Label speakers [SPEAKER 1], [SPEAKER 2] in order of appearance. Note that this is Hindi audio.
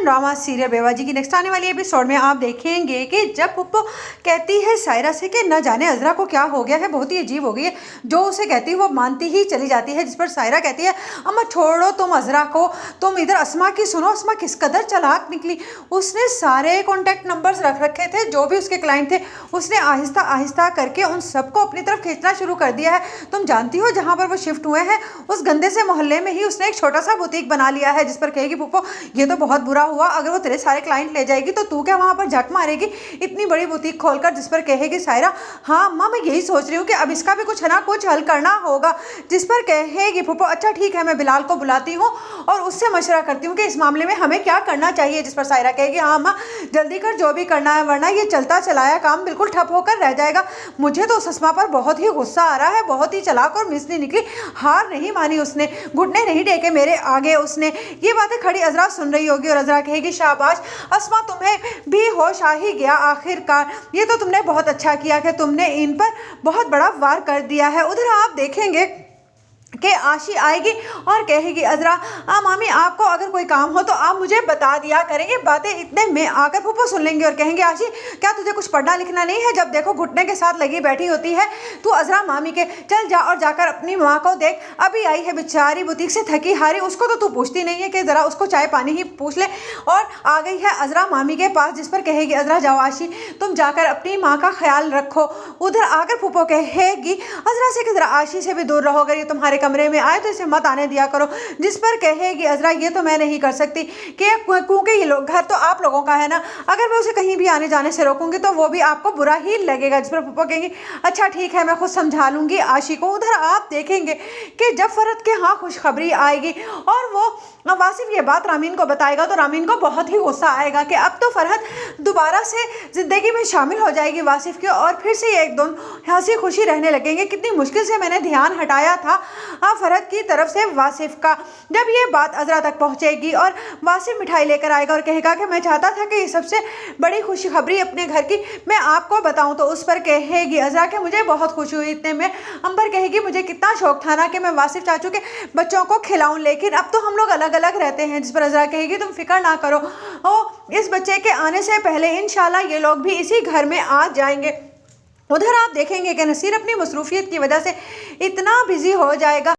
[SPEAKER 1] ड्रामा सीरियल बेवाजी की नेक्स्ट आने वाली एपिसोड में आप देखेंगे कि जब पुप्पो कहती है सायरा से कि न जाने अजरा को क्या हो गया है, बहुत ही अजीब हो गई है। जो उसे कहती है वो मानती ही चली जाती है, जिस पर सायरा कहती है अम्मा छोड़ो तुम अजरा को, तुम इधर अस्मा की सुनो। अस्मा किस कदर चालाक निकली, उसने सारे कॉन्टैक्ट नंबर्स रख रखे थे जो भी उसके क्लाइंट थे, उसने आहिस्ता आहिस्ता करके उन सबको अपनी तरफ खींचना शुरू कर दिया है। तुम जानती हो जहाँ पर वो शिफ्ट हुए हैं उस गंदे से मोहल्ले में ही उसने एक छोटा सा बुटीक बना लिया है, जिस पर कहेगी पुप्पो ये तो बहुत बुरा हुआ, अगर वो तेरे सारे क्लाइंट ले जाएगी तो तू क्या वहाँ पर झक मारेगी इतनी बड़ी बुटीक खोलकर। जिस पर कहेगी सायरा हाँ अम्मा मैं यही सोच रही हूँ कि अब इसका भी कुछ है ना कुछ हल करना होगा। जिस पर कहेगी पुप्पो अच्छा ठीक है मैं बिलाल को बुलाती हूँ और उससे मशवरा करती हूँ कि इस मामले में हमें क्या करना चाहिए। जिस पर सायरा कहेगी हाँ अम्मा जल्दी कर जो भी करना है, वरना ये चलता चलाया काम बिल्कुल ठप होकर रह जाएगा। मुझे तो ससमा पर बहुत ही गुस्सा आ रहा है, बहुत ही चालाक और मिसली निकली, हार नहीं मानी उसने, घुटने नहीं टेके मेरे आगे उसने। ये बातें खड़ी अजरा सुन रही होगी और अजरा कहेगी शाबाश अस्मा तुम्हें भी होश आ ही गया आखिरकार, ये तो तुमने बहुत अच्छा किया कि तुमने इन पर बहुत बड़ा वार कर दिया है। उधर आप देखेंगे कि आशी आएगी और कहेगी अजरा मामी आपको अगर कोई काम हो तो आप मुझे बता दिया करेंगे, बातें इतने में आकर पुप्पो सुन लेंगे और कहेंगे आशी क्या तुझे कुछ पढ़ना लिखना नहीं है, जब देखो घुटने के साथ लगी बैठी होती है तू अजरा मामी के। चल जा और जाकर अपनी माँ को देख, अभी आई है बेचारी बुटीक से थकी हारी, उसको तो तू पूछती नहीं है कि ज़रा उसको चाय पानी ही पूछ ले, और आ गई है अजरा मामी के पास। जिस पर कहेगी अजरा जाओ आशी तुम जाकर अपनी माँ का ख्याल रखो। उधर आकर पुप्पो कहेगी अजरा से कि ज़रा आशी से भी दूर रहो, अगर ये तुम्हारे कमरे में आए तो इसे मत आने दिया करो। जिस पर कहेगी अजरा ये तो मैं नहीं कर सकती क्योंकि ये लोग घर तो आप लोगों का है ना, अगर मैं उसे कहीं भी आने जाने से रोकूंगी तो वो भी आपको बुरा ही लगेगा। जिस पर पुप्पो कहेंगी अच्छा ठीक है मैं खुद समझा लूंगी आशी को। उधर आप देखेंगे कि जब फरहत के यहाँ खुशखबरी आएगी और वो वासिफ ये बात रामीन को बताएगा तो रामीन को बहुत ही गुस्सा आएगा कि अब तो फरहत दोबारा से ज़िंदगी में शामिल हो जाएगी वासिफ के, और फिर से ये एकदम हंसी खुशी रहने लगेंगे। कितनी मुश्किल से मैंने ध्यान हटाया था फरहत की तरफ से वासिफ का। जब ये बात अजरा तक पहुंचेगी और वासिफ मिठाई लेकर आएगा और कहेगा कि मैं चाहता था कि ये सबसे बड़ी खुशखबरी अपने घर की मैं आपको बताऊं, तो उस पर कहेगी अजरा कि मुझे बहुत खुशी हुई। इतने में अंबर कहेगी मुझे कितना शौक था ना कि मैं वासिफ चाचू के बच्चों को खिलाऊं, लेकिन अब तो हम लोग अलग अलग रहते हैं। जिस पर अजरा कहेगी तुम फिक्र ना करो, इस बच्चे के आने से पहले इंशाल्लाह ये लोग भी इसी घर में आ जाएंगे। उधर आप देखेंगे कि नसीर अपनी मसरूफियत की वजह से इतना बिजी हो जाएगा